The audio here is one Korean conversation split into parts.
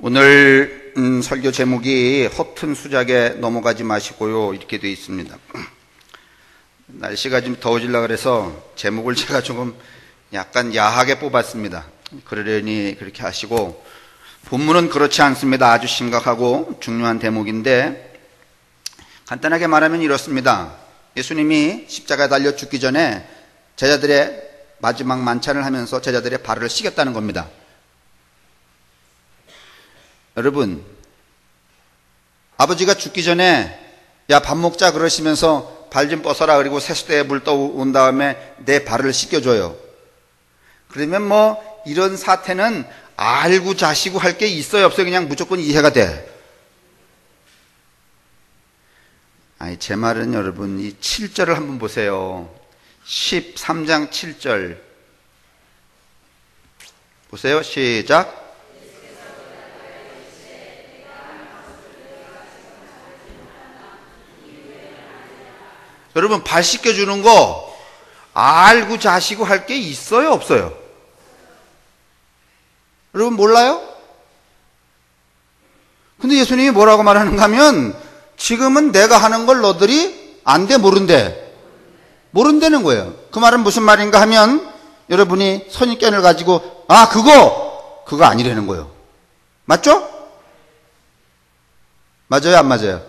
오늘 설교 제목이 허튼 수작에 넘어가지 마시고요 이렇게 되어 있습니다. 날씨가 좀 더워지려고 그래서 제목을 제가 조금 약간 야하게 뽑았습니다. 그러려니 그렇게 하시고, 본문은 그렇지 않습니다. 아주 심각하고 중요한 대목인데, 간단하게 말하면 이렇습니다. 예수님이 십자가에 달려 죽기 전에 제자들의 마지막 만찬을 하면서 제자들의 발을 씻겼다는 겁니다. 여러분, 아버지가 죽기 전에 야 밥 먹자 그러시면서 발 좀 뻗어라 그리고 세수대에 물 떠온 다음에 내 발을 씻겨줘요. 그러면 뭐 이런 사태는 알고 자시고 할 게 있어요 없어요? 그냥 무조건 이해가 돼. 아니, 제 말은 여러분 이 7절을 한번 보세요. 13장 7절 보세요. 시작. 여러분, 발 씻겨주는 거 알고 자시고 할 게 있어요 없어요? 여러분 몰라요? 근데 예수님이 뭐라고 말하는가 하면, 지금은 내가 하는 걸 너들이 안 돼, 모른다는 거예요. 그 말은 무슨 말인가 하면, 여러분이 선입견을 가지고 그거 아니라는 거예요. 맞죠? 맞아요 안 맞아요?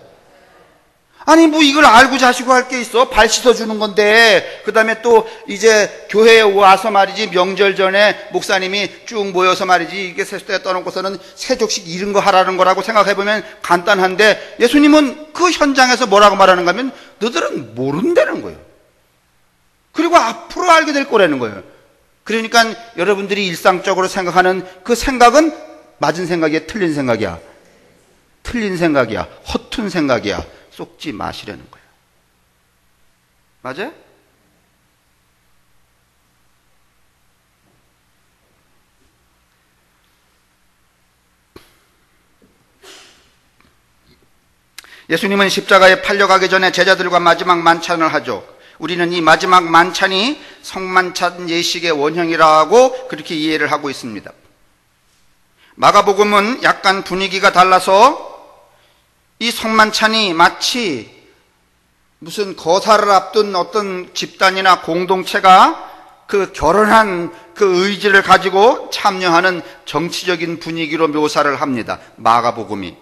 아니, 뭐 이걸 알고 자시고 할 게 있어? 발 씻어주는 건데, 그 다음에 또 이제 교회에 와서 말이지, 명절 전에 목사님이 쭉 모여서 말이지, 이게 세수대에 떠놓고서는 세족식 이런 거 하라는 거라고 생각해보면 간단한데, 예수님은 그 현장에서 뭐라고 말하는가 하면, 너들은 모른다는 거예요. 그리고 앞으로 알게 될 거라는 거예요. 그러니까 여러분들이 일상적으로 생각하는 그 생각은 맞은 생각이야, 틀린 생각이야? 틀린 생각이야, 허튼 생각이야. 쏙지 마시라는 거예요. 맞아요? 예수님은 십자가에 팔려가기 전에 제자들과 마지막 만찬을 하죠. 우리는 이 마지막 만찬이 성만찬 예식의 원형이라고 그렇게 이해를 하고 있습니다. 마가복음은 약간 분위기가 달라서 이 성만찬이 마치 무슨 거사를 앞둔 어떤 집단이나 공동체가 그 결혼한 그 의지를 가지고 참여하는 정치적인 분위기로 묘사를 합니다. 마가복음이.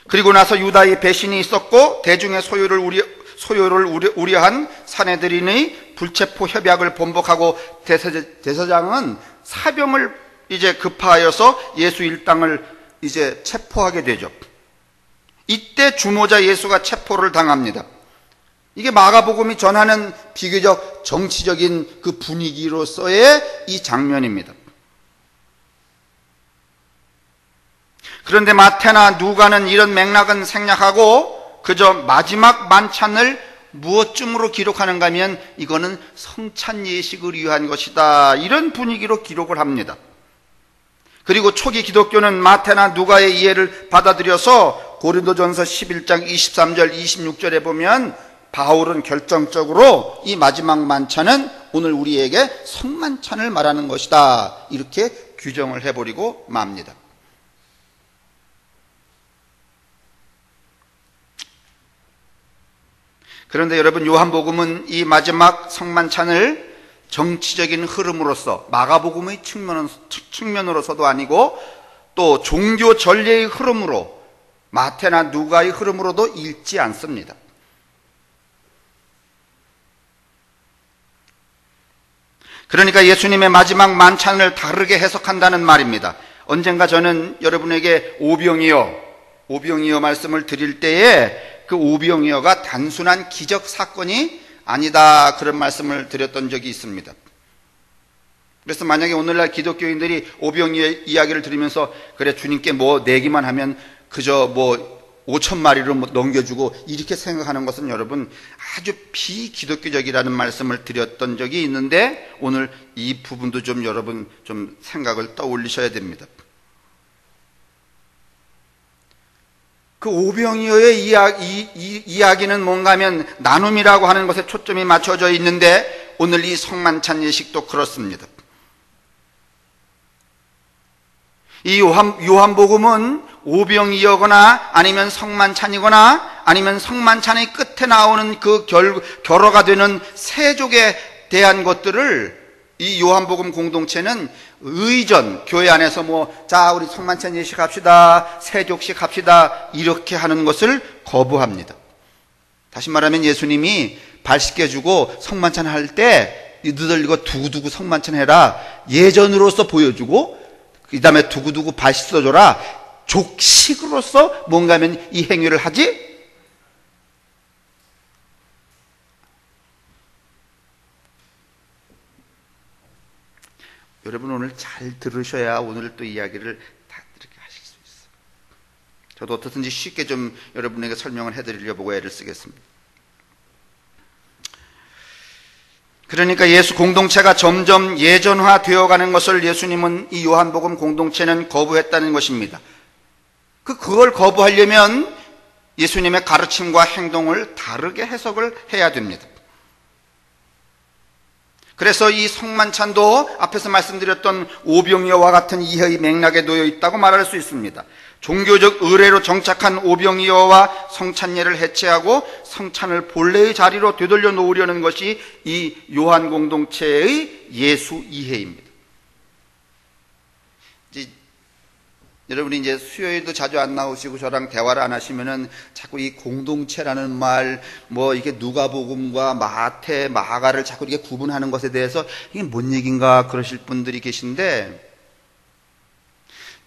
그리고 나서 유다의 배신이 있었고, 대중의 소요를 우려한 사내들인의 불체포 협약을 번복하고, 대제사장은 사병을 이제 급파하여서 예수 일당을 이제 체포하게 되죠. 이때 주모자 예수가 체포를 당합니다. 이게 마가복음이 전하는 비교적 정치적인 그 분위기로서의 이 장면입니다. 그런데 마태나 누가는 이런 맥락은 생략하고 그저 마지막 만찬을 무엇쯤으로 기록하는가 하면, 이거는 성찬 예식을 위한 것이다, 이런 분위기로 기록을 합니다. 그리고 초기 기독교는 마태나 누가의 이해를 받아들여서 고린도전서 11장 23절 26절에 보면, 바울은 결정적으로 이 마지막 만찬은 오늘 우리에게 성만찬을 말하는 것이다, 이렇게 규정을 해버리고 맙니다. 그런데 여러분, 요한복음은 이 마지막 성만찬을 정치적인 흐름으로서, 마가복음의 측면으로서도 아니고 또 종교 전례의 흐름으로, 마태나 누가의 흐름으로도 읽지 않습니다. 그러니까 예수님의 마지막 만찬을 다르게 해석한다는 말입니다. 언젠가 저는 여러분에게 오병이어 말씀을 드릴 때에 그 오병이어가 단순한 기적 사건이 아니다, 그런 말씀을 드렸던 적이 있습니다. 그래서 만약에 오늘날 기독교인들이 오병이어 이야기를 들으면서, 그래 주님께 뭐 내기만 하면 그저 뭐 5,000마리로 넘겨주고, 이렇게 생각하는 것은 여러분 아주 비기독교적이라는 말씀을 드렸던 적이 있는데, 오늘 이 부분도 좀 여러분 좀 생각을 떠올리셔야 됩니다. 그 오병이어의 이야기는 뭔가 하면 나눔이라고 하는 것에 초점이 맞춰져 있는데, 오늘 이 성만찬 예식도 그렇습니다. 이 요한복음은 오병이어거나 아니면 성만찬이거나 아니면 성만찬의 끝에 나오는 그 결어가 되는 세족에 대한 것들을 이 요한복음 공동체는 의전, 교회 안에서 자, 우리 성만찬 예식 합시다, 세족식 합시다, 이렇게 하는 것을 거부합니다. 다시 말하면 예수님이 발 씻겨주고 성만찬 할 때, 너희들 이거 두고두고 성만찬 해라, 예전으로서 보여주고, 그 다음에 두고두고 발 씻어줘라, 족식으로서 뭔가 하면 이 행위를 하지? 여러분 오늘 잘 들으셔야 오늘 또 이야기를 다 이렇게 하실 수 있어요. 저도 어떻든지 쉽게 좀 여러분에게 설명을 해드리려고 애를 쓰겠습니다. 그러니까 예수 공동체가 점점 예전화되어가는 것을 예수님은 이 요한복음 공동체는 거부했다는 것입니다. 그걸 거부하려면 예수님의 가르침과 행동을 다르게 해석을 해야 됩니다. 그래서 이 성만찬도 앞에서 말씀드렸던 오병이어와 같은 이해의 맥락에 놓여 있다고 말할 수 있습니다. 종교적 의례로 정착한 오병이어와 성찬례를 해체하고 성찬을 본래의 자리로 되돌려 놓으려는 것이 이 요한 공동체의 예수 이해입니다. 여러분이 이제 수요일도 자주 안 나오시고 저랑 대화를 안 하시면은 자꾸 이 공동체라는 말, 이게 누가복음과 마태, 마가를 자꾸 이렇게 구분하는 것에 대해서 이게 뭔 얘기인가 그러실 분들이 계신데,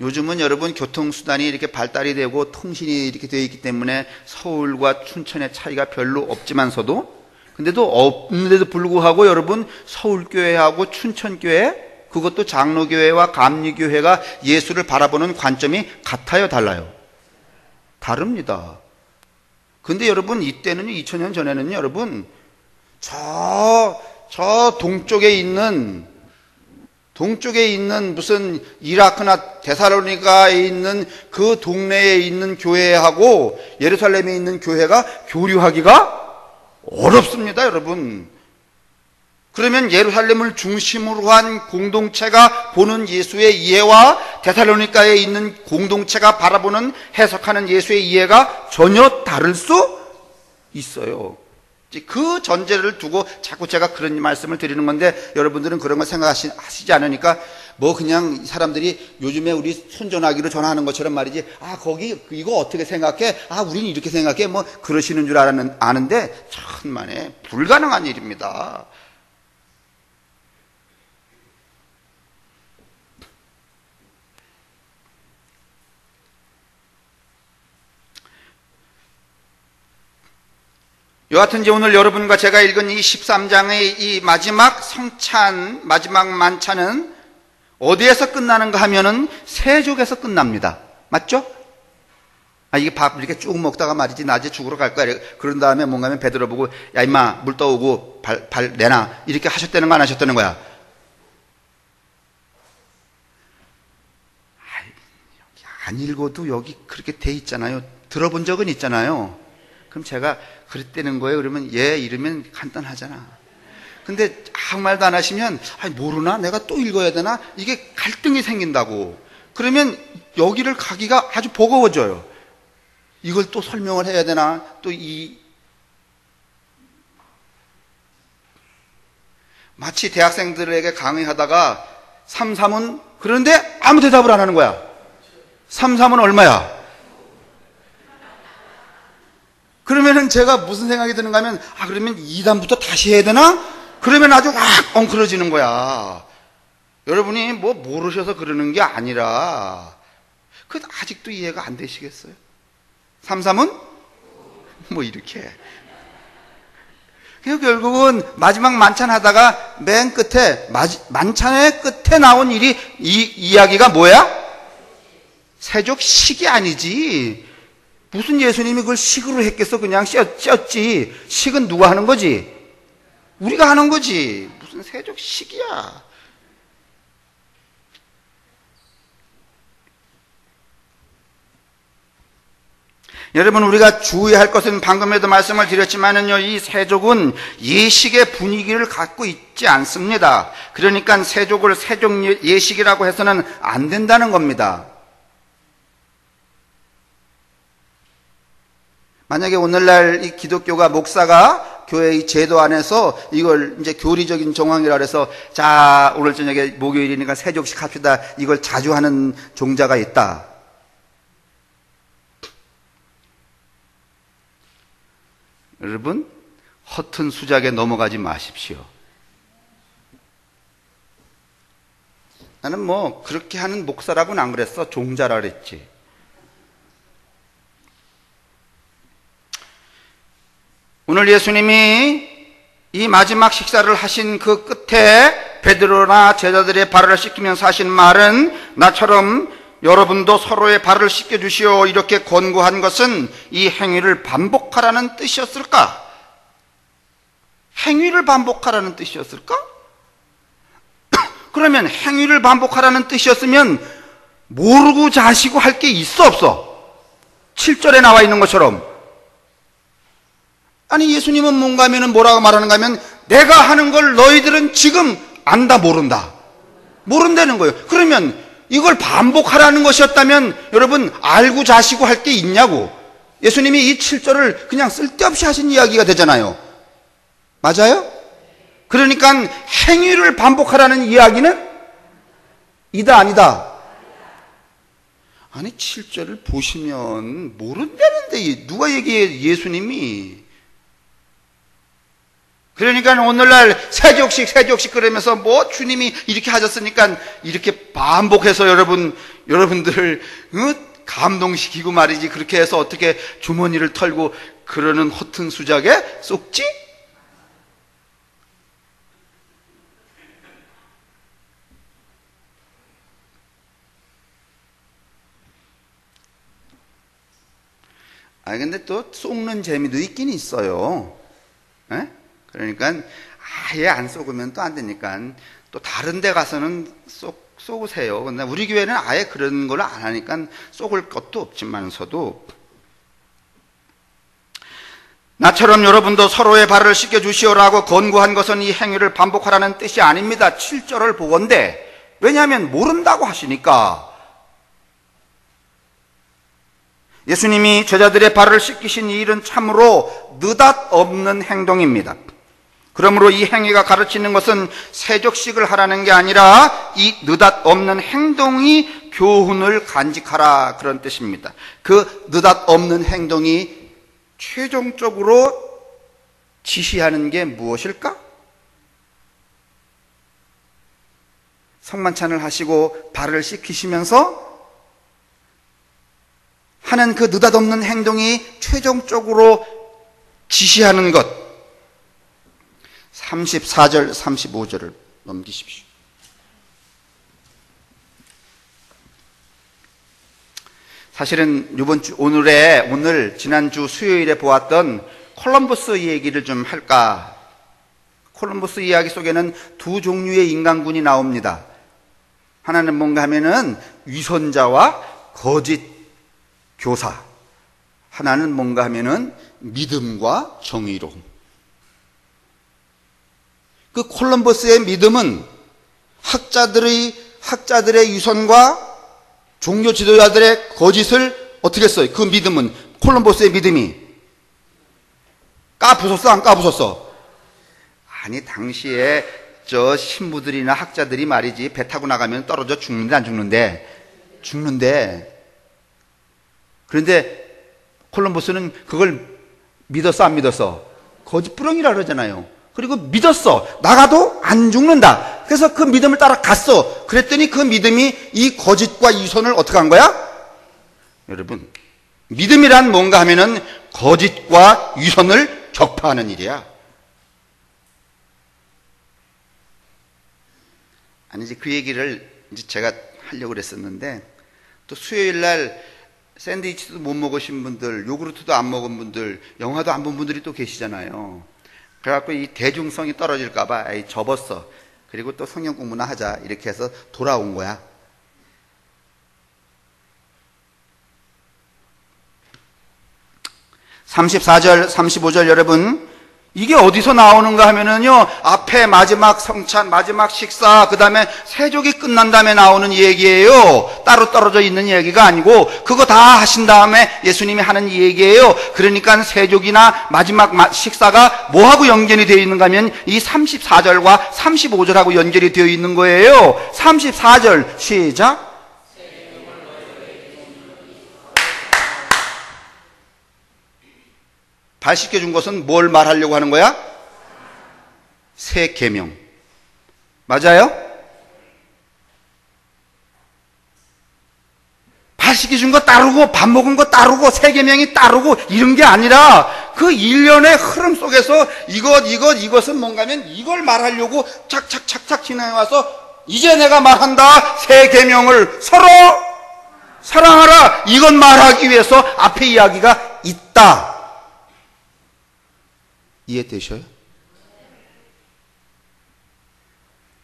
요즘은 여러분 교통수단이 이렇게 발달이 되고 통신이 이렇게 되어 있기 때문에 서울과 춘천의 차이가 별로 없지만서도, 근데도 없는데도 불구하고 여러분 서울교회하고 춘천교회, 그것도 장로교회와 감리교회가 예수를 바라보는 관점이 같아요, 달라요? 다릅니다. 근데 여러분 이때는 2000년 전에는 여러분 저 동쪽에 있는 무슨 이라크나 데살로니가에 있는 그 동네에 있는 교회하고 예루살렘에 있는 교회가 교류하기가 어렵습니다, 여러분. 그러면 예루살렘을 중심으로 한 공동체가 보는 예수의 이해와 데살로니가에 있는 공동체가 바라보는 해석하는 예수의 이해가 전혀 다를 수 있어요. 그 전제를 두고 자꾸 제가 그런 말씀을 드리는 건데, 여러분들은 그런 거 생각하시지 않으니까 그냥 사람들이 요즘에 우리 손전화기로 전화하는 것처럼 말이지, 거기 이거 어떻게 생각해? 우리는 이렇게 생각해? 그러시는 줄 아는데 천만에 불가능한 일입니다. 여하튼 이제 오늘 여러분과 제가 읽은 이 13장의 이 마지막 성찬, 마지막 만찬은 어디에서 끝나는가 하면은 세족에서 끝납니다. 맞죠? 이게 밥 이렇게 쭉 먹다가 말이지 낮에 죽으러 갈 거야. 그런 다음에 뭔가 하면 베드로 보고, 야 임마 물 떠오고 발 내놔, 이렇게 하셨다는 거 안 하셨다는 거야? 여기 안 읽어도 여기 그렇게 돼 있잖아요. 들어본 적은 있잖아요. 그럼 제가 그랬다는 거예요. 그러면 이러면 간단하잖아. 근데 아무 말도 안 하시면 모르나? 내가 또 읽어야 되나? 이게 갈등이 생긴다고. 그러면 여기를 가기가 아주 버거워져요. 이걸 또 설명을 해야 되나? 마치 대학생들에게 강의하다가 3.3은 그런데 아무 대답을 안 하는 거야. 3.3은 얼마야? 그러면은 제가 무슨 생각이 드는가 하면, 그러면 2단부터 다시 해야 되나? 그러면 아주 확 엉클어지는 거야. 여러분이 모르셔서 그러는 게 아니라, 아직도 이해가 안 되시겠어요? 3.3은? 이렇게. 그래서 결국은 마지막 만찬 하다가 맨 끝에, 만찬의 끝에 나온 이 이야기가 뭐야? 세족식이 아니지. 무슨 예수님이 그걸 식으로 했겠어? 그냥 씌었지. 식은 누가 하는 거지? 우리가 하는 거지. 무슨 세족식이야. 여러분, 우리가 주의할 것은 방금에도 말씀을 드렸지만은요, 이 세족은 예식의 분위기를 갖고 있지 않습니다. 그러니까 세족을 세족 예식이라고 해서는 안 된다는 겁니다. 만약에 오늘날 이 기독교가 목사가 교회의 제도 안에서 이걸 이제 교리적인 정황이라 해서 자, 오늘 저녁에 목요일이니까 세족식 합시다. 이걸 자주 하는 종자가 있다. 여러분, 허튼 수작에 넘어가지 마십시오. 나는 뭐 그렇게 하는 목사라고는 안 그랬어. 종자라 그랬지. 오늘 예수님이 이 마지막 식사를 하신 그 끝에 베드로나 제자들의 발을 씻기면서 하신 말은 나처럼 여러분도 서로의 발을 씻겨주시오 이렇게 권고한 것은 이 행위를 반복하라는 뜻이었을까? 행위를 반복하라는 뜻이었을까? 그러면 행위를 반복하라는 뜻이었으면 모르고 자시고 할 게 있어 없어? 7절에 나와 있는 것처럼. 아니, 예수님은 뭔가 하면 뭐라고 말하는가 하면 내가 하는 걸 너희들은 지금 안다 모른다. 모른다는 거예요. 그러면 이걸 반복하라는 것이었다면 여러분 알고 자시고 할 게 있냐고. 예수님이 이 7절을 그냥 쓸데없이 하신 이야기가 되잖아요. 맞아요? 그러니까 행위를 반복하라는 이야기는 이다 아니다? 아니 7절을 보시면 모른다는데 누가 얘기해? 예수님이. 그러니까 오늘날 세족식 그러면서 뭐 주님이 이렇게 하셨으니까 이렇게 반복해서 여러분들을 감동시키고 말이지. 그렇게 해서 어떻게 주머니를 털고 그러는 허튼 수작에 쏙지? 아 근데 또 쏙는 재미도 있긴 있어요. 에? 그러니까 아예 안 쏘으면 또 안 되니까 또 다른 데 가서는 쏘으세요. 근데 우리 교회는 아예 그런 걸 안 하니까 쏘을 것도 없지만서도 나처럼 여러분도 서로의 발을 씻겨주시오라고 권고한 것은 이 행위를 반복하라는 뜻이 아닙니다. 7절을 보건대. 왜냐하면 모른다고 하시니까. 예수님이 제자들의 발을 씻기신 이 일은 참으로 느닷없는 행동입니다. 그러므로 이 행위가 가르치는 것은 세족식을 하라는 게 아니라 이 느닷없는 행동이 교훈을 간직하라 그런 뜻입니다. 그 느닷없는 행동이 최종적으로 지시하는 게 무엇일까? 성만찬을 하시고 발을 씻기시면서 하는 그 느닷없는 행동이 최종적으로 지시하는 것. 34절, 35절을 넘기십시오. 사실은 오늘 지난주 수요일에 보았던 콜럼버스 얘기를 좀 할까. 콜럼버스 이야기 속에는 두 종류의 인간군이 나옵니다. 하나는 뭔가 하면은 위선자와 거짓 교사. 하나는 뭔가 하면은 믿음과 정의로움. 그 콜럼버스의 믿음은 학자들의 위선과 종교 지도자들의 거짓을 어떻게 했어요? 그 믿음은, 콜럼버스의 믿음이 까부쉈어? 안 까부쉈어? 아니, 당시에 저 신부들이나 학자들이 말이지, 배 타고 나가면 떨어져 죽는데 안 죽는데? 죽는데. 그런데 콜럼버스는 그걸 믿었어, 안 믿었어? 거짓부렁이라 그러잖아요. 그리고 믿었어. 나가도 안 죽는다. 그래서 그 믿음을 따라 갔어. 그랬더니 그 믿음이 이 거짓과 위선을 어떻게 한 거야? 여러분, 믿음이란 뭔가 하면은 거짓과 위선을 격파하는 일이야. 아니지, 그 얘기를 이제 제가 하려고 그랬었는데, 또 수요일 날 샌드위치도 못 먹으신 분들, 요구르트도 안 먹은 분들, 영화도 안 본 분들이 또 계시잖아요. 그래갖고 이 대중성이 떨어질까봐 접었어. 그리고 또 성경 공부나 하자. 이렇게 해서 돌아온 거야. 34절, 35절 여러분, 이게 어디서 나오는가 하면은요, 앞에 마지막 성찬, 마지막 식사, 그 다음에 세족이 끝난 다음에 나오는 얘기예요. 따로 떨어져 있는 얘기가 아니고, 그거 다 하신 다음에 예수님이 하는 얘기예요. 그러니까 세족이나 마지막 식사가 뭐하고 연결이 되어 있는가 하면, 이 34절과 35절하고 연결이 되어 있는 거예요. 34절, 시작. 발 씻겨준 것은 뭘 말하려고 하는 거야? 새 계명. 맞아요? 발 씻겨준 거 따르고 밥 먹은 거 따르고 새 계명이 따르고 이런 게 아니라 그 일련의 흐름 속에서 이것은 뭔가 하면 이걸 말하려고 착착착착 지나와서 이제 내가 말한다. 새 계명을 서로 사랑하라. 이것 말하기 위해서 앞에 이야기가 있다. 이해되셔요?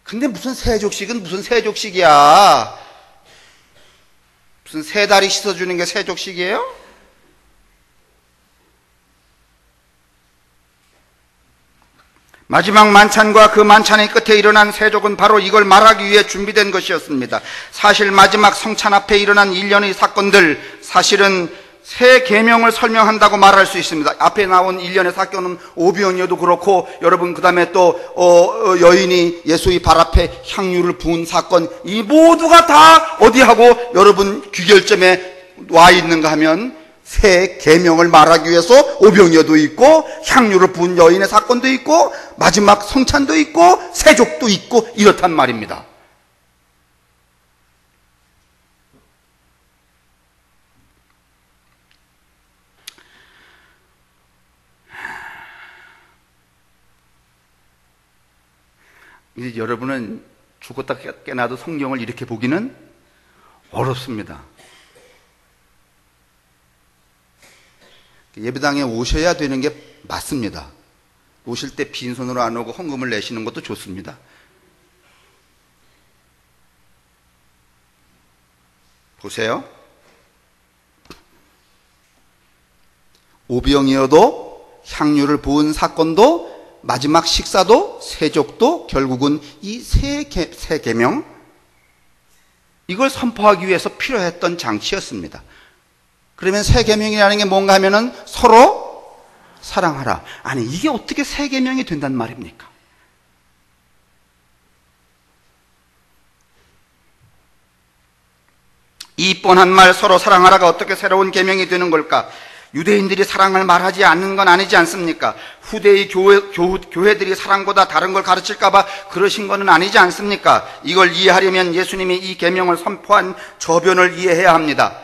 근데 무슨 세족식은 무슨 세족식이야? 무슨 세 다리 씻어주는 게 세족식이에요? 마지막 만찬과 그 만찬의 끝에 일어난 세족은 바로 이걸 말하기 위해 준비된 것이었습니다. 사실 마지막 성찬 앞에 일어난 일련의 사건들, 사실은 새 계명을 설명한다고 말할 수 있습니다. 앞에 나온 일련의 사건은 오병이어도 그렇고, 여러분 그 다음에 또 여인이 예수의 발 앞에 향유를 부은 사건, 이 모두가 다 어디하고 여러분 귀결점에 와 있는가 하면 새 계명을 말하기 위해서 오병이어도 있고, 향유를 부은 여인의 사건도 있고, 마지막 성찬도 있고, 세족도 있고, 이렇단 말입니다. 이제 여러분은 죽었다 깨나도 성경을 이렇게 보기는 어렵습니다. 예배당에 오셔야 되는 게 맞습니다. 오실 때 빈손으로 안 오고 헌금을 내시는 것도 좋습니다. 보세요. 오병이어도 향유를 부은 사건도 마지막 식사도 세족도 결국은 이 새 계명, 이걸 선포하기 위해서 필요했던 장치였습니다. 그러면 새 계명이라는 게 뭔가 하면은 서로 사랑하라. 아니, 이게 어떻게 새 계명이 된단 말입니까? 이 뻔한 말 서로 사랑하라가 어떻게 새로운 계명이 되는 걸까? 유대인들이 사랑을 말하지 않는 건 아니지 않습니까? 후대의 교회들이 사랑보다 다른 걸 가르칠까봐 그러신 건 아니지 않습니까? 이걸 이해하려면 예수님이 이 계명을 선포한 저변을 이해해야 합니다.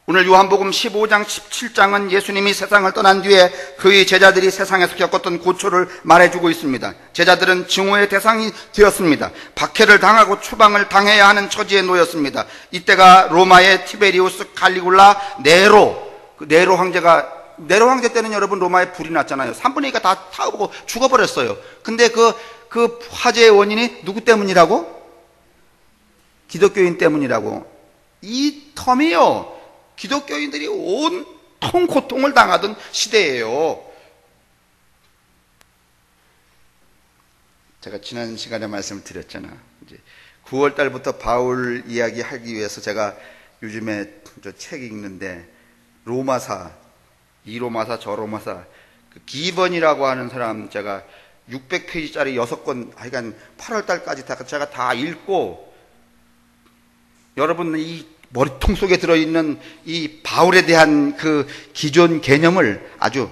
오늘 요한복음 15장 17장은 예수님이 세상을 떠난 뒤에 그의 제자들이 세상에서 겪었던 고초를 말해주고 있습니다. 제자들은 증오의 대상이 되었습니다. 박해를 당하고 추방을 당해야 하는 처지에 놓였습니다. 이때가 로마의 티베리우스 칼리굴라 네로, 네로 황제 때는 여러분 로마에 불이 났잖아요. 3분의 2가 다 타오르고 죽어버렸어요. 근데 그 화재의 원인이 누구 때문이라고? 기독교인 때문이라고. 이 텀이요, 기독교인들이 온통 고통을 당하던 시대예요. 제가 지난 시간에 말씀을 드렸잖아. 이제 9월 달부터 바울 이야기 하기 위해서 제가 요즘에 저 책 읽는데, 로마사, 이 로마사, 저 로마사, 그 기번이라고 하는 사람 제가 600페이지짜리 6권, 하여간 8월 달까지 제가 다 읽고, 여러분 이 머리통 속에 들어있는 이 바울에 대한 그 기존 개념을 아주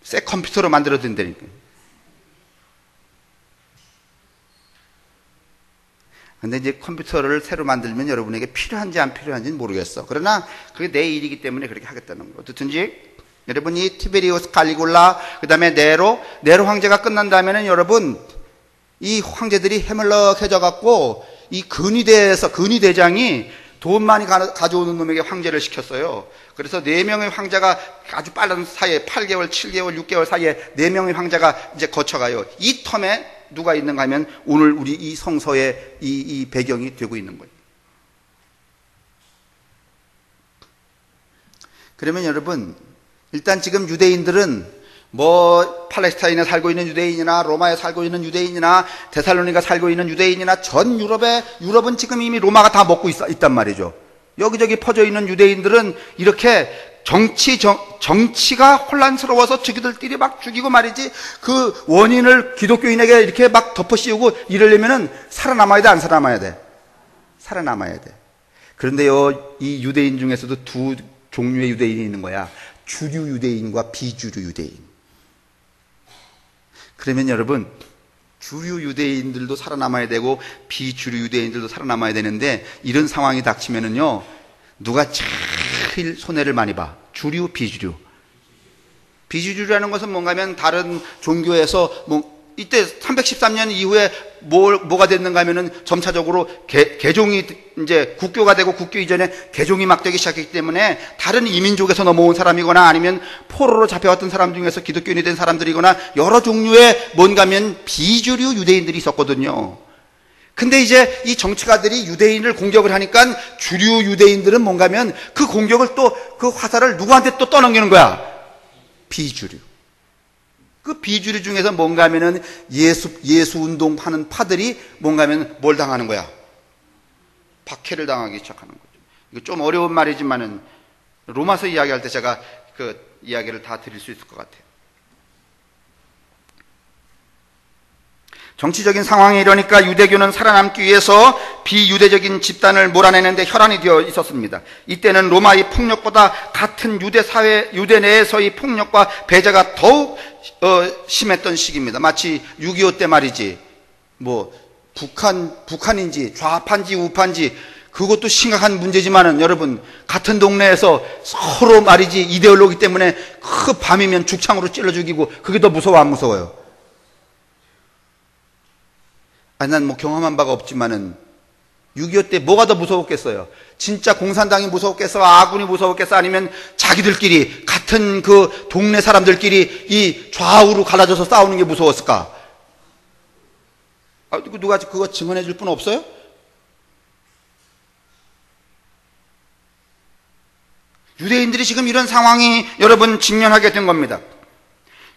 새 컴퓨터로 만들어 둔다니까. 근데 이제 컴퓨터를 새로 만들면 여러분에게 필요한지 안 필요한지는 모르겠어. 그러나 그게 내 일이기 때문에 그렇게 하겠다는 거예요. 어떻든지 여러분이 티베리우스 칼리굴라, 그 다음에 네로 황제가 끝난 다음에는 여러분 이 황제들이 해물럭해져 갖고 이 근위대장이 돈 많이 가져오는 놈에게 황제를 시켰어요. 그래서 4명의 황제가 아주 빠른 사이에 8개월, 7개월, 6개월 사이에 4명의 황제가 이제 거쳐가요. 이 텀에 누가 있는가 하면 오늘 우리 이 성서의 이 배경이 되고 있는 거예요. 그러면 여러분, 일단 지금 유대인들은 뭐 팔레스타인에 살고 있는 유대인이나 로마에 살고 있는 유대인이나 데살로니가 살고 있는 유대인이나 전 유럽은 지금 이미 로마가 다 먹고 있단 말이죠. 여기저기 퍼져 있는 유대인들은 이렇게 정치가 혼란스러워서 자기들끼리 막 죽이고 말이지, 그 원인을 기독교인에게 이렇게 막 덮어씌우고 이러려면은 살아남아야 돼, 안 살아남아야 돼? 살아남아야 돼. 그런데요, 이 유대인 중에서도 두 종류의 유대인이 있는 거야. 주류 유대인과 비주류 유대인. 그러면 여러분, 주류 유대인들도 살아남아야 되고 비주류 유대인들도 살아남아야 되는데, 이런 상황이 닥치면은요, 누가 제일 손해를 많이 봐? 주류, 비주류. 비주류라는 것은 뭔가 하면 다른 종교에서 이때 313년 이후에 뭐가 됐는가 하면은 점차적으로 개종이 이제 국교가 되고, 국교 이전에 개종이 막 되기 시작했기 때문에 다른 이민족에서 넘어온 사람이거나 아니면 포로로 잡혀왔던 사람 중에서 기독교인이 된 사람들이거나 여러 종류의 뭔가 하면 비주류 유대인들이 있었거든요. 근데 이제 이 정치가들이 유대인을 공격을 하니까 주류 유대인들은 뭔가 하면 그 공격을 또 그 화살을 누구한테 또 떠넘기는 거야? 비주류. 그 비주류 중에서 뭔가 하면은 예수 운동하는 파들이 뭔가 하면 뭘 당하는 거야? 박해를 당하기 시작하는 거죠. 이거 좀 어려운 말이지만은 로마서 이야기할 때 제가 그 이야기를 다 드릴 수 있을 것 같아요. 정치적인 상황이 이러니까 유대교는 살아남기 위해서 비유대적인 집단을 몰아내는데 혈안이 되어 있었습니다. 이때는 로마의 폭력보다 같은 유대 내에서의 폭력과 배제가 더욱 심했던 시기입니다. 마치 6.25 때 말이지, 뭐 북한인지 좌파인지 우파인지 그것도 심각한 문제지만은 여러분, 같은 동네에서 서로 말이지 이데올로기 때문에 그 밤이면 죽창으로 찔러 죽이고, 그게 더 무서워 안 무서워요? 아니, 난 뭐 경험한 바가 없지만은 6.25 때 뭐가 더 무서웠겠어요? 진짜 공산당이 무서웠겠어? 아군이 무서웠겠어? 아니면 자기들끼리 같은 그 동네 사람들끼리 이 좌우로 갈라져서 싸우는 게 무서웠을까? 누가 그거 증언해 줄 분 없어요? 유대인들이 지금 이런 상황이 여러분 직면하게 된 겁니다.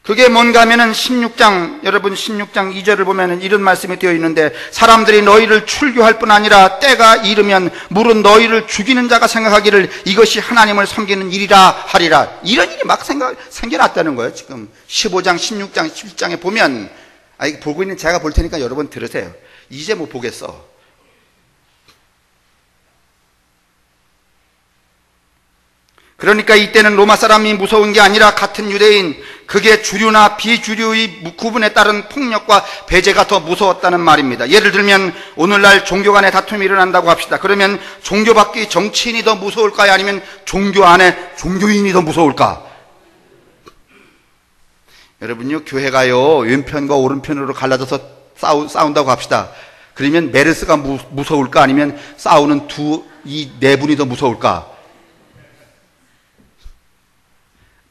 그게 뭔가 하면은 16장, 여러분 16장 2절을 보면은 이런 말씀이 되어 있는데, 사람들이 너희를 출교할 뿐 아니라 때가 이르면 물은 너희를 죽이는 자가 생각하기를 이것이 하나님을 섬기는 일이라 하리라. 이런 일이 막 생겨났다는 거예요. 지금 15장, 16장, 17장에 보면, 보고 있는 제가 볼 테니까 여러분 들으세요. 이제 못 보겠어. 그러니까 이때는 로마 사람이 무서운 게 아니라 같은 유대인, 그게 주류나 비주류의 구분에 따른 폭력과 배제가 더 무서웠다는 말입니다. 예를 들면 오늘날 종교 간의 다툼이 일어난다고 합시다. 그러면 종교 밖의 정치인이 더 무서울까요? 아니면 종교 안에 종교인이 더 무서울까? 여러분요, 교회가요 왼편과 오른편으로 갈라져서 싸운다고 합시다. 그러면 메르스가 무서울까? 아니면 싸우는 이 네 분이 더 무서울까?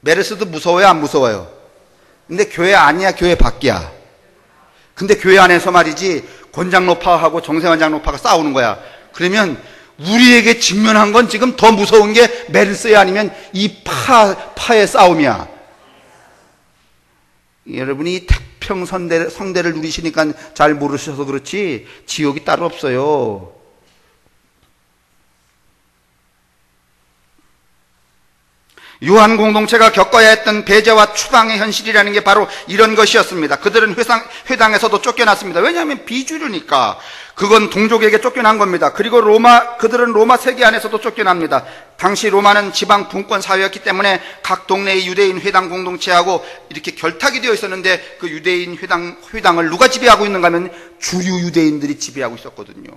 메르스도 무서워요, 안 무서워요? 근데 교회 아니야, 교회 밖이야. 근데 교회 안에서 말이지 권장노파하고 정세환 장노파가 싸우는 거야. 그러면 우리에게 직면한 건 지금 더 무서운 게 메르스야, 아니면 이 파의 싸움이야? 여러분이 태평성대를 누리시니까 잘 모르셔서 그렇지 지옥이 따로 없어요. 유한 공동체가 겪어야 했던 배제와 추방의 현실이라는 게 바로 이런 것이었습니다. 그들은 회당에서도 쫓겨났습니다. 왜냐하면 비주류니까. 그건 동족에게 쫓겨난 겁니다. 그리고 그들은 로마 세계 안에서도 쫓겨납니다. 당시 로마는 지방 분권 사회였기 때문에 각 동네의 유대인 회당 공동체하고 이렇게 결탁이 되어 있었는데, 그 유대인 회당을 누가 지배하고 있는가 하면 주류 유대인들이 지배하고 있었거든요.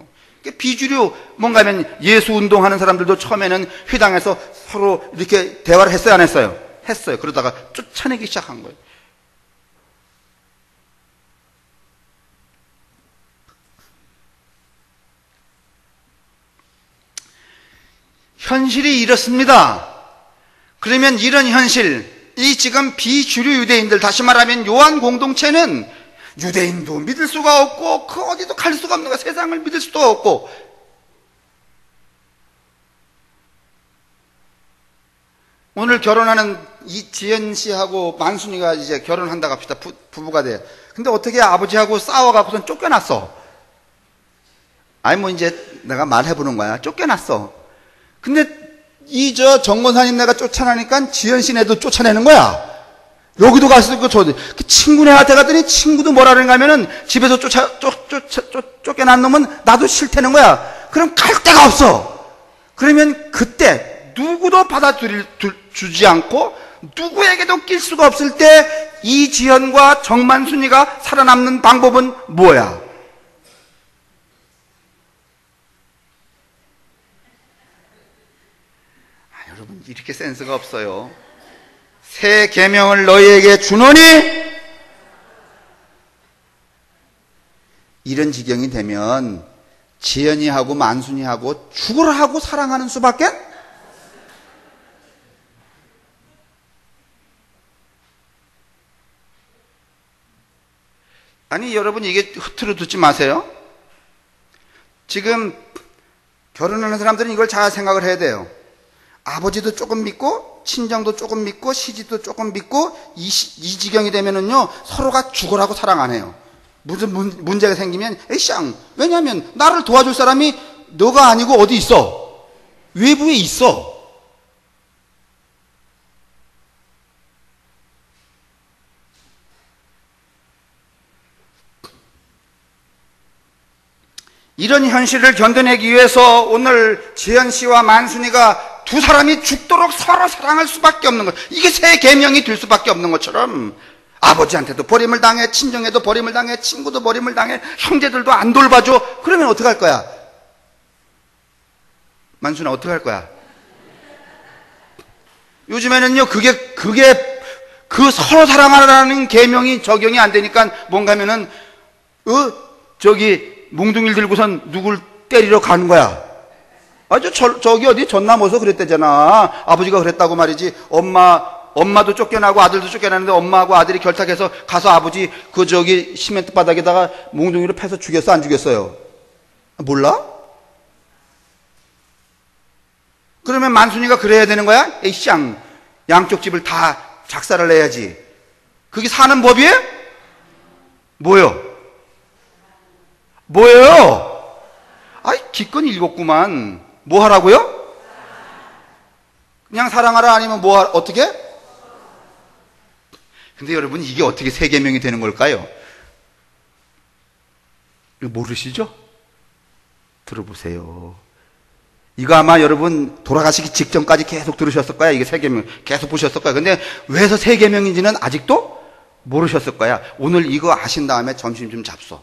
비주류, 뭔가 하면 예수 운동하는 사람들도 처음에는 회당에서 서로 이렇게 대화를 했어요, 안 했어요? 했어요. 그러다가 쫓아내기 시작한 거예요. 현실이 이렇습니다. 그러면 이런 현실, 이 지금 비주류 유대인들, 다시 말하면 요한 공동체는 유대인도 믿을 수가 없고 그 어디도 갈 수가 없는 거야. 세상을 믿을 수도 없고. 오늘 결혼하는 이지연 씨하고 만순이가 이제 결혼한다고 합시다. 부부가 돼. 근데 어떻게 아버지하고 싸워갖고선 쫓겨났어. 아니 뭐 이제 내가 말해보는 거야. 쫓겨났어. 근데 정권사님 내가 쫓아나니까 지연 씨네도 쫓아내는 거야. 여기도 갔을 거 그 친구네한테 갔더니 친구도 뭐라 그런가 하면은 집에서 쫓겨난 놈은 나도 싫다는 거야. 그럼 갈 데가 없어. 그러면 그때 누구도 받아주지 않고 누구에게도 낄 수가 없을 때 이지연과 정만순이가 살아남는 방법은 뭐야? 여러분 이렇게 센스가 없어요. 새 계명을 너희에게 주노니 이런 지경이 되면 지연이하고 만순이하고 죽으라 하고 사랑하는 수밖에? 아니 여러분 이게 흐트러 듣지 마세요. 지금 결혼하는 사람들은 이걸 잘 생각을 해야 돼요. 아버지도 조금 믿고 친정도 조금 믿고 시집도 조금 믿고 이 지경이 되면은요 서로가 죽으라고 사랑 안 해요. 무슨 문제가 생기면 에이쌍, 왜냐하면 나를 도와줄 사람이 너가 아니고 어디 있어? 외부에 있어. 이런 현실을 견뎌내기 위해서 오늘 지연 씨와 만순이가 두 사람이 죽도록 서로 사랑할 수밖에 없는 것. 이게 새 계명이 될 수밖에 없는 것처럼 아버지한테도 버림을 당해, 친정에도 버림을 당해, 친구도 버림을 당해, 형제들도 안 돌봐줘. 그러면 어떡할 거야? 만순아 어떡할 거야? 요즘에는요 그 서로 사랑하라는 계명이 적용이 안 되니까 뭔가 하면은 뭉둥이를 들고선 누굴 때리러 가는 거야. 저기 어디 전남어서 그랬대잖아. 아버지가 그랬다고 말이지. 엄마도 쫓겨나고 아들도 쫓겨나는데 엄마하고 아들이 결탁해서 가서 아버지 시멘트 바닥에다가 뭉둥이로 패서 죽였어 안 죽였어요? 몰라? 그러면 만순이가 그래야 되는 거야? 에이쌍, 양쪽 집을 다 작사를 내야지. 그게 사는 법이에요? 뭐예요? 아이 기껏 읽었구만. 뭐 하라고요? 그냥 사랑하라 아니면 어떻게? 근데 여러분 이게 어떻게 새 계명이 되는 걸까요? 이거 모르시죠? 들어보세요. 이거 아마 여러분 돌아가시기 직전까지 계속 들으셨을 거야. 이게 새 계명 계속 보셨을 거야. 근데 왜 새 계명인지는 아직도 모르셨을 거야. 오늘 이거 아신 다음에 점심 좀 잡숴.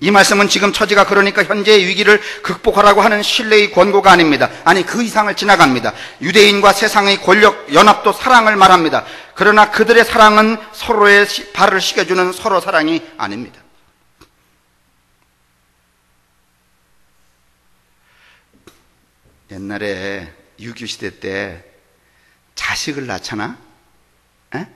이 말씀은 지금 처지가 그러니까 현재의 위기를 극복하라고 하는 신뢰의 권고가 아닙니다. 아니 그 이상을 지나갑니다. 유대인과 세상의 권력 연합도 사랑을 말합니다. 그러나 그들의 사랑은 서로의 발을 씻겨주는 서로 사랑이 아닙니다. 옛날에 유교시대 때 자식을 낳잖아? 에?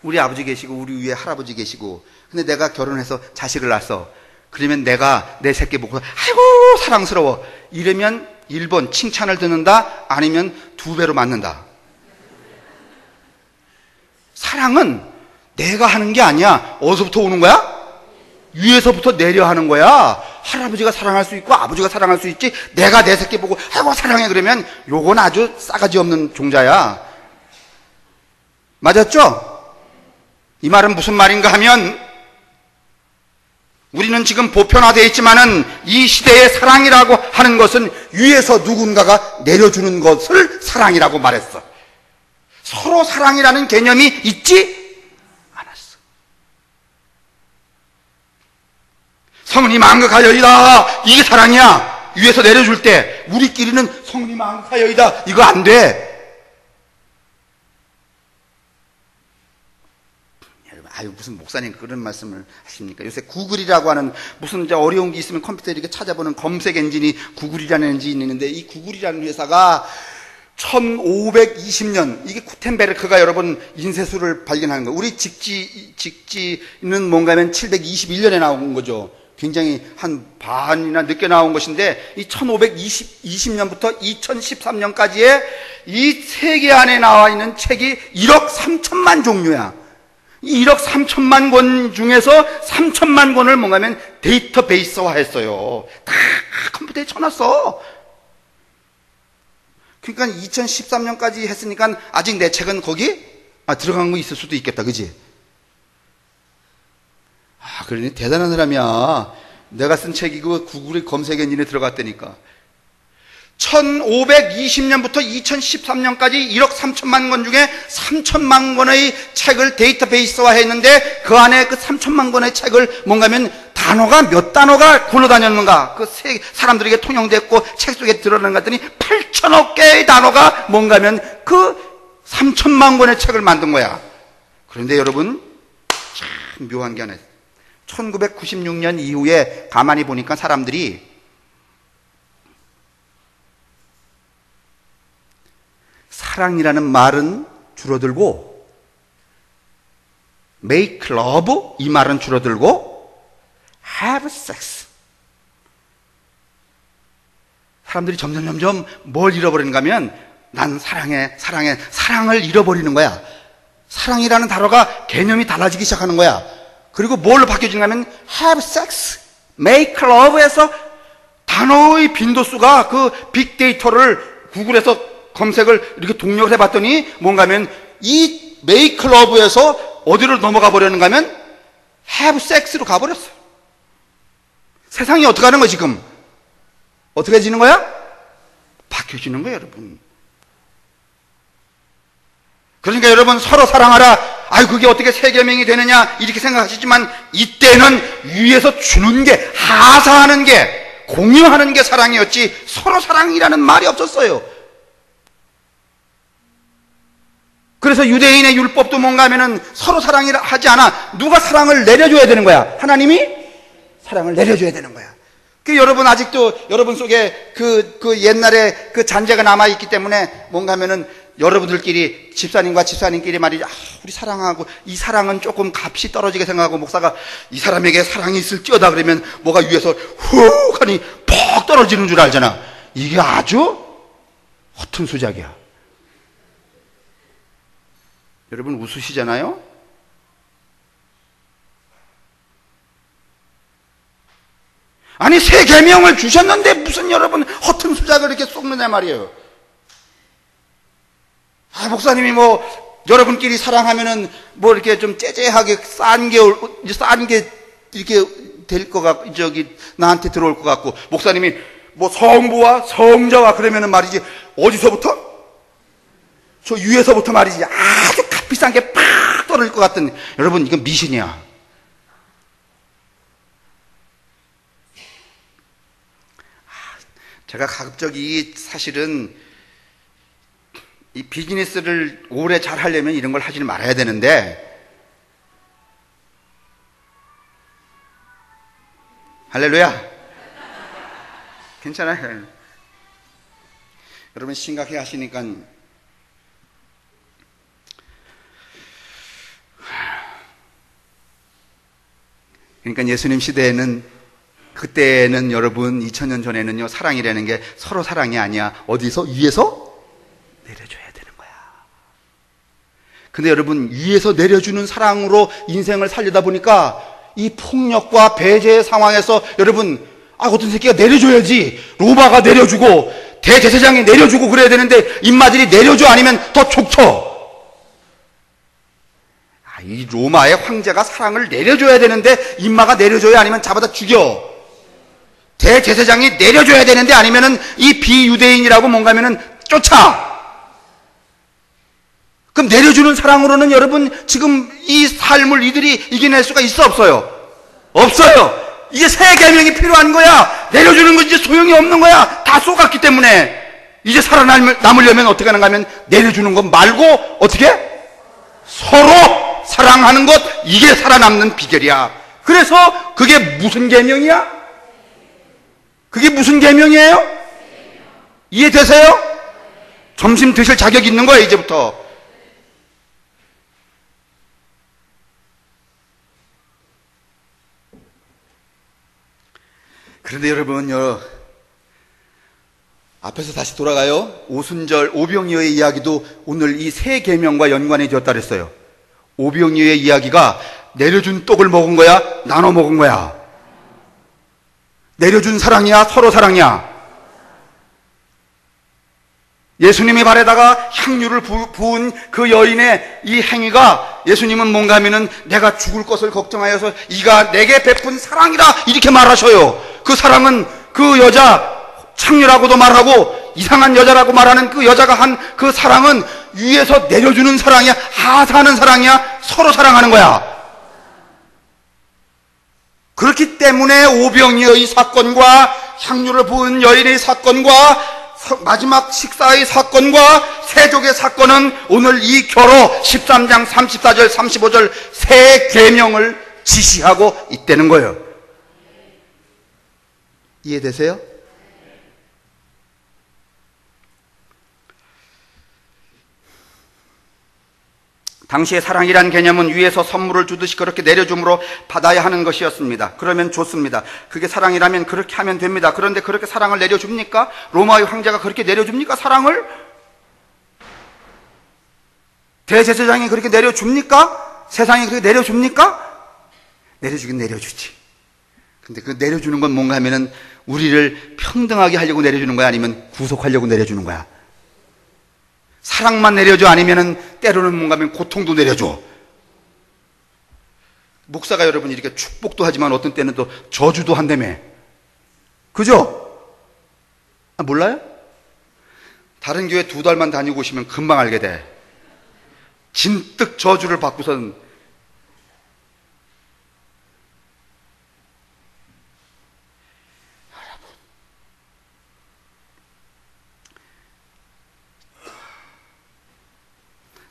우리 아버지 계시고 우리 위에 할아버지 계시고 근데 내가 결혼해서 자식을 낳았어. 그러면 내가 내 새끼 보고 아이고 사랑스러워 이러면 1번 칭찬을 듣는다 아니면 2배로 맞는다. 사랑은 내가 하는 게 아니야. 어디서부터 오는 거야? 위에서부터 내려 하는 거야. 할아버지가 사랑할 수 있고 아버지가 사랑할 수 있지 내가 내 새끼 보고 아이고 사랑해 그러면 요건 아주 싸가지 없는 종자야. 맞았죠? 이 말은 무슨 말인가 하면 우리는 지금 보편화되어 있지만은 이 시대의 사랑이라고 하는 것은 위에서 누군가가 내려주는 것을 사랑이라고 말했어. 서로 사랑이라는 개념이 있지 않았어. 성은이 만극하여이다 이게 사랑이야. 위에서 내려줄 때 우리끼리는 성은이 만극하여이다 이거 안 돼. 아유 무슨 목사님 그런 말씀을 하십니까? 요새 구글이라고 하는 무슨 이제 어려운 게 있으면 컴퓨터에 이렇게 찾아보는 검색 엔진이 구글이라는 엔진이 있는데 이 구글이라는 회사가 1520년 이게 구텐베르크가 여러분 인쇄술을 발견하는 거예요. 우리 직지는 뭔가 하면 721년에 나온 거죠. 굉장히 한 반이나 늦게 나온 것인데, 이 1520년부터 2013년까지의 이 세계 안에 나와 있는 책이 1억 3천만 종류야. 이 1억 3천만 권 중에서 3천만 권을 뭔가면 데이터베이스화 했어요. 다 컴퓨터에 쳐놨어. 그러니까 2013년까지 했으니까 아직 내 책은 거기 들어간 거 있을 수도 있겠다. 그지? 그러니 대단한 사람이야. 내가 쓴 책이 그 구글의 검색 엔진에 들어갔다니까. 1520년부터 2013년까지 1억 3천만 권 중에 3천만 권의 책을 데이터베이스화 했는데, 그 안에 그 3천만 권의 책을 뭔가면 단어가 몇 단어가 굴러다녔는가, 그 사람들에게 통용됐고 책 속에 들어가는 것 같더니 8천억 개의 단어가 뭔가면 그 3천만 권의 책을 만든 거야. 그런데 여러분, 참 묘한 게 하나 있어요. 1996년 이후에 가만히 보니까 사람들이 사랑이라는 말은 줄어들고, make love 이 말은 줄어들고, have sex. 사람들이 점점 뭘 잃어버리는가 하면, 난 사랑을 잃어버리는 거야. 사랑이라는 단어가 개념이 달라지기 시작하는 거야. 그리고 뭘로 바뀌어지는가 하면 have sex, make love에서 단어의 빈도수가 그 빅데이터를 구글에서 검색을 이렇게 동력을 해봤더니 뭔가 하면 이 make love에서 어디로 넘어가 버렸는가 하면 have sex로 가버렸어요. 세상이 어떻게 하는 거야 지금? 어떻게 지는 거야? 바뀌어지는 거예요 여러분. 그러니까 여러분, 서로 사랑하라. 그게 어떻게 세계명이 되느냐 이렇게 생각하시지만, 이때는 위에서 주는 게, 하사하는 게, 공유하는 게 사랑이었지 서로 사랑이라는 말이 없었어요. 그래서 유대인의 율법도 뭔가 하면은 서로 사랑이라 하지 않아. 누가 사랑을 내려줘야 되는 거야? 하나님이 사랑을 내려줘야 되는 거야. 여러분 아직도 여러분 속에 그 옛날에 그 잔재가 남아있기 때문에 뭔가 하면은 여러분들끼리, 집사님과 집사님끼리 말이죠. 우리 사랑하고, 이 사랑은 조금 값이 떨어지게 생각하고, 목사가 이 사람에게 사랑이 있을지어다 그러면 뭐가 위에서 훅 하니 퍽 떨어지는 줄 알잖아. 이게 아주 허튼 수작이야. 여러분 웃으시잖아요? 아니, 새 계명을 주셨는데 무슨 여러분 허튼 수작을 이렇게 쏟느냐 말이에요. 목사님이 여러분끼리 사랑하면은 이렇게 좀 째째하게 싼 게 이렇게 될 것 같고, 나한테 들어올 것 같고, 목사님이 성부와 성자와 그러면은 말이지, 어디서부터? 저 위에서부터 말이지, 아주 값비싼 게 팍 떨어질 것 같은, 여러분, 이건 미신이야. 제가 가급적이 사실은 이 비즈니스를 오래 잘 하려면 이런 걸 하지는 말아야 되는데, 할렐루야. 괜찮아요. 여러분 심각해 하시니까. 그러니까 예수님 시대에는, 그때는 여러분 2000년 전에는요, 사랑이라는 게 서로 사랑이 아니야. 어디서? 위에서 내려줘야 되는 거야. 근데 여러분, 위에서 내려주는 사랑으로 인생을 살려다 보니까 이 폭력과 배제의 상황에서 여러분, 어떤 새끼가 내려줘야지. 로마가 내려주고 대제사장이 내려주고 그래야 되는데 입마들이 내려줘 아니면 더 족쳐. 이 로마의 황제가 사랑을 내려줘야 되는데 입마가 내려줘야 아니면 잡아다 죽여. 대제사장이 내려줘야 되는데 아니면은 이 비유대인이라고 뭔가면은 쫓아. 그럼 내려주는 사랑으로는 여러분 지금 이 삶을 이들이 이겨낼 수가 있어 없어요? 없어요. 이제 새 계명이 필요한 거야. 내려주는 건 이제 소용이 없는 거야. 다 쏘갔기 때문에. 이제 살아남으려면 어떻게 하는가 하면 내려주는 것 말고 어떻게? 서로 사랑하는 것, 이게 살아남는 비결이야. 그래서 그게 무슨 계명이야? 그게 무슨 계명이에요? 이해되세요? 점심 드실 자격 있는 거예요, 이제부터. 그런데 여러분요, 앞에서 다시 돌아가요. 오순절 오병이어의 이야기도 오늘 이 세 계명과 연관이 되었다 그랬어요. 오병이어의 이야기가 내려준 떡을 먹은 거야? 나눠 먹은 거야? 내려준 사랑이야? 서로 사랑이야? 예수님이 발에다가 향유를 부은 그 여인의 이 행위가, 예수님은 뭔가 하면은 내가 죽을 것을 걱정하여서 이가 내게 베푼 사랑이라 이렇게 말하셔요. 그 사랑은 그 여자, 창녀라고도 말하고 이상한 여자라고 말하는 그 여자가 한 그 사랑은 위에서 내려주는 사랑이야? 하사하는 사랑이야? 서로 사랑하는 거야. 그렇기 때문에 오병이어의 사건과 향유를 부은 여인의 사건과 마지막 식사의 사건과 세족의 사건은 오늘 이 결어 13장 34절 35절 세 계명을 지시하고 있다는 거예요. 이해되세요? 당시의 사랑이란 개념은 위에서 선물을 주듯이 그렇게 내려줌으로 받아야 하는 것이었습니다. 그러면 좋습니다. 그게 사랑이라면 그렇게 하면 됩니다. 그런데 그렇게 사랑을 내려줍니까? 로마의 황제가 그렇게 내려줍니까? 사랑을? 대제사장이 그렇게 내려줍니까? 세상이 그렇게 내려줍니까? 내려주긴 내려주지. 근데 그 내려주는 건 뭔가 하면은 우리를 평등하게 하려고 내려주는 거야? 아니면 구속하려고 내려주는 거야? 사랑만 내려줘? 아니면은 때로는 뭔가 하면 고통도 내려줘? 목사가 여러분 이렇게 축복도 하지만 어떤 때는 또 저주도 한다며. 그죠? 아, 몰라요? 다른 교회 2달만 다니고 오시면 금방 알게 돼. 진뜩 저주를 받고선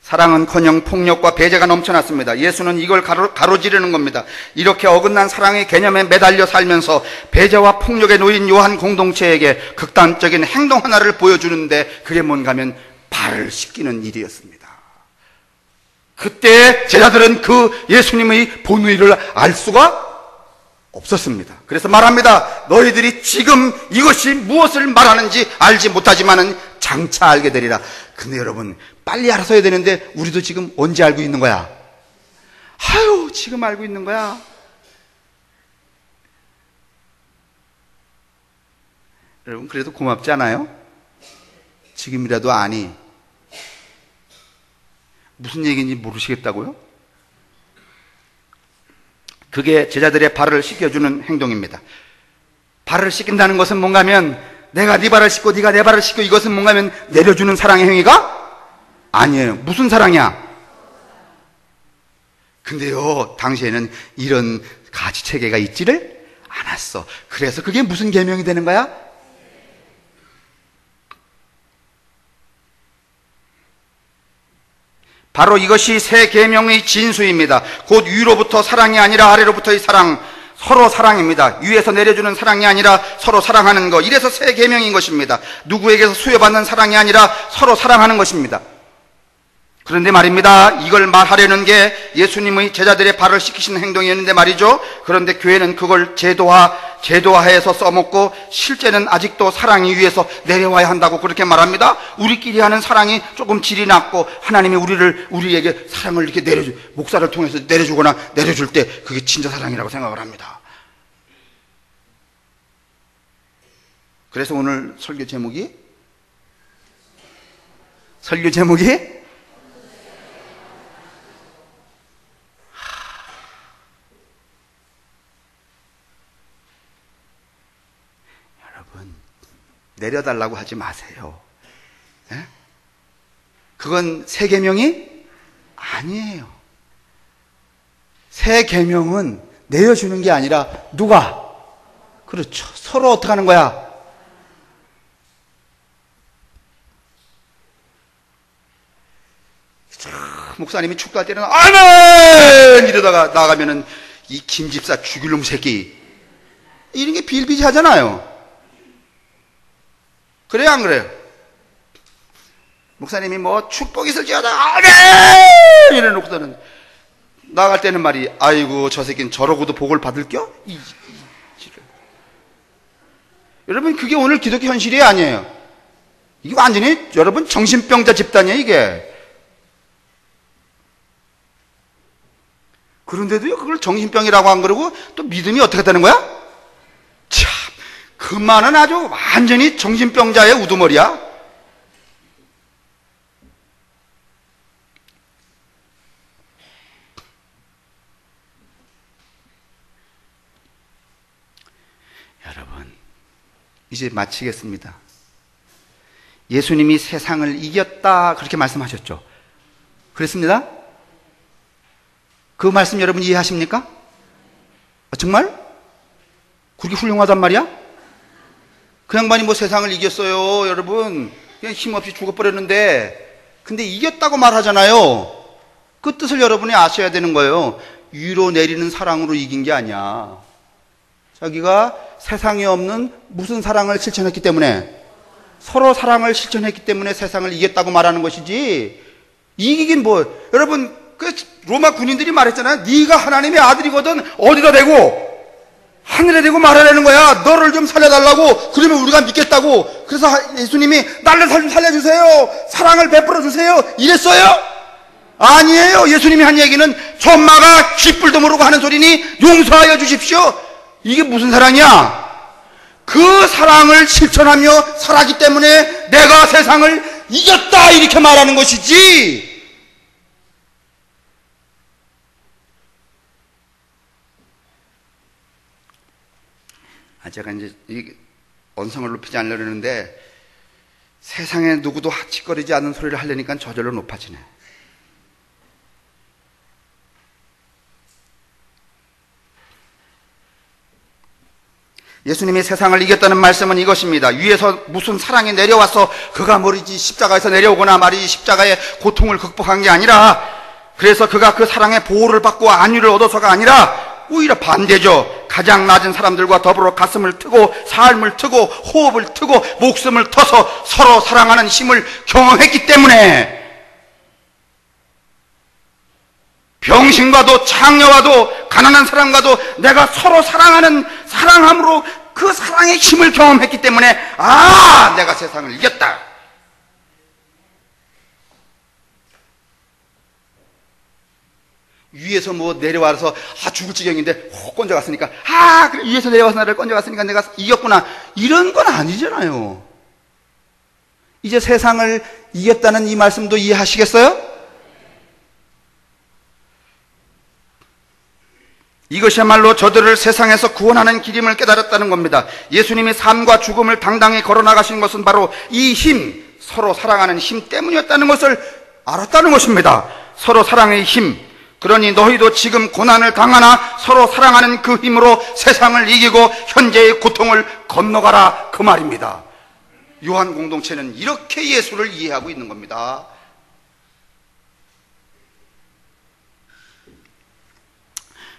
사랑은커녕 폭력과 배제가 넘쳐났습니다. 예수는 이걸 가로지르는 겁니다. 이렇게 어긋난 사랑의 개념에 매달려 살면서 배제와 폭력에 놓인 요한 공동체에게 극단적인 행동 하나를 보여주는데 그게 뭔가 하면 발을 씻기는 일이었습니다. 그때 제자들은 그 예수님의 본의를 알 수가 없었습니다. 그래서 말합니다. 너희들이 지금 이것이 무엇을 말하는지 알지 못하지만은 장차 알게 되리라. 근데 여러분 빨리 알아서야 되는데 우리도 지금 언제 알고 있는 거야? 아유, 지금 알고 있는 거야. 여러분 그래도 고맙지 않아요? 지금이라도 아니. 무슨 얘기인지 모르시겠다고요? 그게 제자들의 발을 씻겨주는 행동입니다. 발을 씻긴다는 것은 뭔가 하면 내가 네 발을 씻고 네가 내 발을 씻고, 이것은 뭔가 하면 내려주는 사랑의 행위가 아니에요. 무슨 사랑이야? 근데요, 당시에는 이런 가치체계가 있지를 않았어. 그래서 그게 무슨 계명이 되는 거야? 바로 이것이 새 계명의 진수입니다. 곧 위로부터 사랑이 아니라 아래로부터의 사랑, 서로 사랑입니다. 위에서 내려주는 사랑이 아니라 서로 사랑하는 것. 이래서 새 계명인 것입니다. 누구에게서 수여받는 사랑이 아니라 서로 사랑하는 것입니다. 그런데 말입니다. 이걸 말하려는 게 예수님의 제자들의 발을 씻기시는 행동이었는데 말이죠. 그런데 교회는 그걸 제도화해서 써먹고 실제는 아직도 사랑이 위에서 내려와야 한다고 그렇게 말합니다. 우리끼리 하는 사랑이 조금 질이 낮고 하나님이 우리에게 사랑을 이렇게 목사를 통해서 내려주거나 내려줄 때 그게 진짜 사랑이라고 생각을 합니다. 그래서 오늘 설교 제목이 내려달라고 하지 마세요. 네? 그건 새 계명이 아니에요. 새 계명은 내려주는 게 아니라 누가? 그렇죠. 서로 어떻게 하는 거야? 목사님이 축구할 때는 아멘! 이러다가 나가면은 이 김집사 죽일 놈 새끼, 이런 게 비일비재하잖아요. 그래요, 안 그래요? 목사님이 뭐 축복 있을지어다 아멘! 이래놓고서는 나갈 때는 말이, 아이고 저 새끼는 저러고도 복을 받을겨? 여러분, 그게 오늘 기독교 현실이 아니에요. 이게 완전히 여러분 정신병자 집단이에요, 이게. 그런데도요, 그걸 정신병이라고 안 그러고 또 믿음이 어떻게 되는 거야? 참, 그 말은 아주 완전히 정신병자의 우두머리야. 여러분, 이제 마치겠습니다. 예수님이 세상을 이겼다 그렇게 말씀하셨죠. 그랬습니다. 그 말씀 여러분 이해하십니까? 정말? 그렇게 훌륭하단 말이야? 그 양반이 뭐 세상을 이겼어요, 여러분. 그냥 힘없이 죽어버렸는데, 근데 이겼다고 말하잖아요. 그 뜻을 여러분이 아셔야 되는 거예요. 위로 내리는 사랑으로 이긴 게 아니야. 자기가 세상에 없는 무슨 사랑을 실천했기 때문에, 서로 사랑을 실천했기 때문에 세상을 이겼다고 말하는 것이지, 이기긴 뭐, 여러분, 그 로마 군인들이 말했잖아요. 네가 하나님의 아들이거든 어디다 대고 하늘에 대고 말하라는 거야. 너를 좀 살려달라고. 그러면 우리가 믿겠다고. 그래서 예수님이 나를 좀 살려주세요, 사랑을 베풀어 주세요, 이랬어요? 아니에요. 예수님이 한 얘기는 천마가 쥐뿔도 모르고 하는 소리니 용서하여 주십시오. 이게 무슨 사랑이야? 그 사랑을 실천하며 살았기 때문에 내가 세상을 이겼다 이렇게 말하는 것이지. 제가 이제 언성을 높이지 않으려고 그러는데 세상에 누구도 하치거리지 않는 소리를 하려니까 저절로 높아지네. 예수님이 세상을 이겼다는 말씀은 이것입니다. 위에서 무슨 사랑이 내려와서 그가 머리지 십자가에서 내려오거나 말이지 십자가의 고통을 극복한 게 아니라, 그래서 그가 그 사랑의 보호를 받고 안위를 얻어서가 아니라 오히려 반대죠. 가장 낮은 사람들과 더불어 가슴을 트고 삶을 트고 호흡을 트고 목숨을 터서 서로 사랑하는 힘을 경험했기 때문에 병신과도 창녀와도 가난한 사람과도 내가 서로 사랑함으로 그 사랑의 힘을 경험했기 때문에 내가 세상을 이겼다. 위에서 뭐 내려와서 죽을 지경인데 건져갔으니까 그래 위에서 내려와서 나를 건져갔으니까 내가 이겼구나, 이런 건 아니잖아요. 이제 세상을 이겼다는 이 말씀도 이해하시겠어요? 이것이야말로 저들을 세상에서 구원하는 길임을 깨달았다는 겁니다. 예수님이 삶과 죽음을 당당히 걸어나가신 것은 바로 이 힘, 서로 사랑하는 힘 때문이었다는 것을 알았다는 것입니다. 서로 사랑의 힘. 그러니 너희도 지금 고난을 당하나 서로 사랑하는 그 힘으로 세상을 이기고 현재의 고통을 건너가라, 그 말입니다. 요한 공동체는 이렇게 예수를 이해하고 있는 겁니다.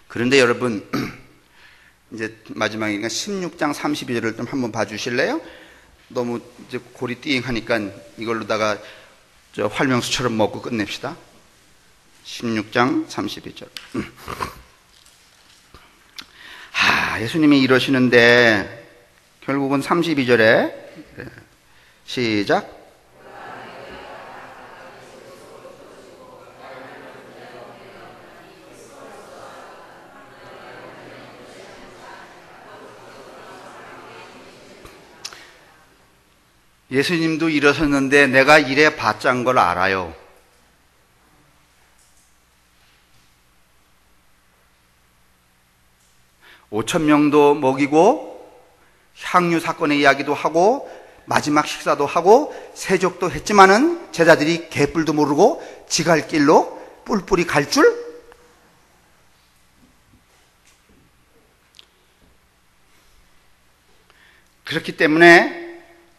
그런데 여러분, 이제 마지막이니까 16장 32절을 좀 한번 봐주실래요? 너무 이제 골이 띵하니까 이걸로다가 활명수처럼 먹고 끝냅시다. 16장 32절. 예수님이 이러시는데 결국은 32절에 시작. 예수님도 일어섰는데 내가 이래 봤자인 걸 알아요. 오천 명도 먹이고 향유 사건의 이야기도 하고 마지막 식사도 하고 세족도 했지만은 제자들이 개뿔도 모르고 지갈 길로 뿔뿔이 갈 줄? 그렇기 때문에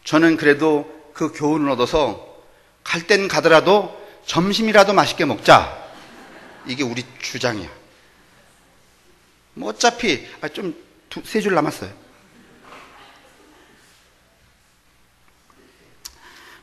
저는 그래도 그 교훈을 얻어서 갈 땐 가더라도 점심이라도 맛있게 먹자. 이게 우리 주장이야. 뭐 어차피 좀 세 줄 남았어요.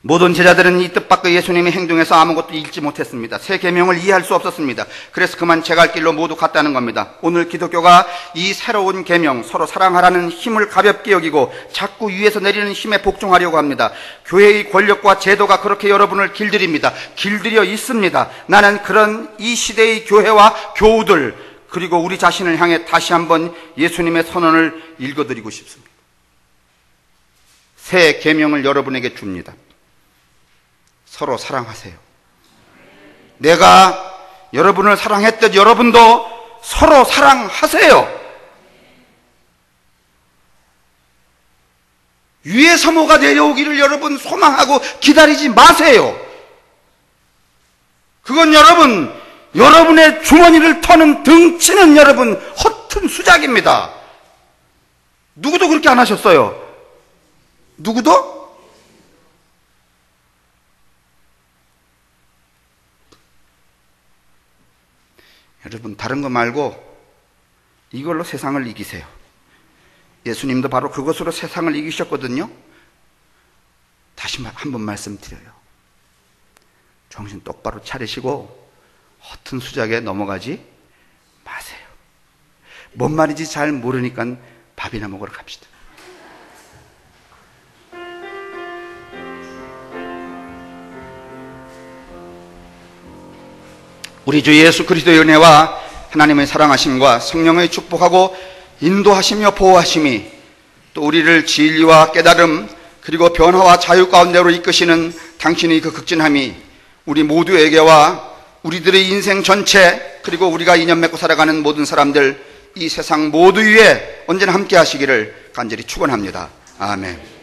모든 제자들은 이 뜻밖의 예수님의 행동에서 아무것도 읽지 못했습니다. 새 계명을 이해할 수 없었습니다. 그래서 그만 제 갈 길로 모두 갔다는 겁니다. 오늘 기독교가 이 새로운 계명, 서로 사랑하라는 힘을 가볍게 여기고 자꾸 위에서 내리는 힘에 복종하려고 합니다. 교회의 권력과 제도가 그렇게 여러분을 길들입니다. 길들여 있습니다. 나는 그런 이 시대의 교회와 교우들, 그리고 우리 자신을 향해 다시 한번 예수님의 선언을 읽어드리고 싶습니다. 새 계명을 여러분에게 줍니다. 서로 사랑하세요. 내가 여러분을 사랑했듯 여러분도 서로 사랑하세요. 위에서 뭐가 내려오기를 여러분 소망하고 기다리지 마세요. 그건 여러분의 주머니를 터는 등치는 여러분 허튼 수작입니다. 누구도 그렇게 안 하셨어요. 누구도? 여러분, 다른 거 말고 이걸로 세상을 이기세요. 예수님도 바로 그것으로 세상을 이기셨거든요. 다시 한번 말씀드려요. 정신 똑바로 차리시고 허튼 수작에 넘어가지 마세요. 뭔 말인지 잘 모르니까 밥이나 먹으러 갑시다. 우리 주 예수 그리스도의 은혜와 하나님의 사랑하심과 성령의 축복하고 인도하시며 보호하심이 또 우리를 진리와 깨달음 그리고 변화와 자유 가운데로 이끄시는 당신의 그 극진함이 우리 모두에게와 우리들의 인생 전체 그리고 우리가 인연 맺고 살아가는 모든 사람들 이 세상 모두 위에 언제나 함께 하시기를 간절히 축원합니다. 아멘.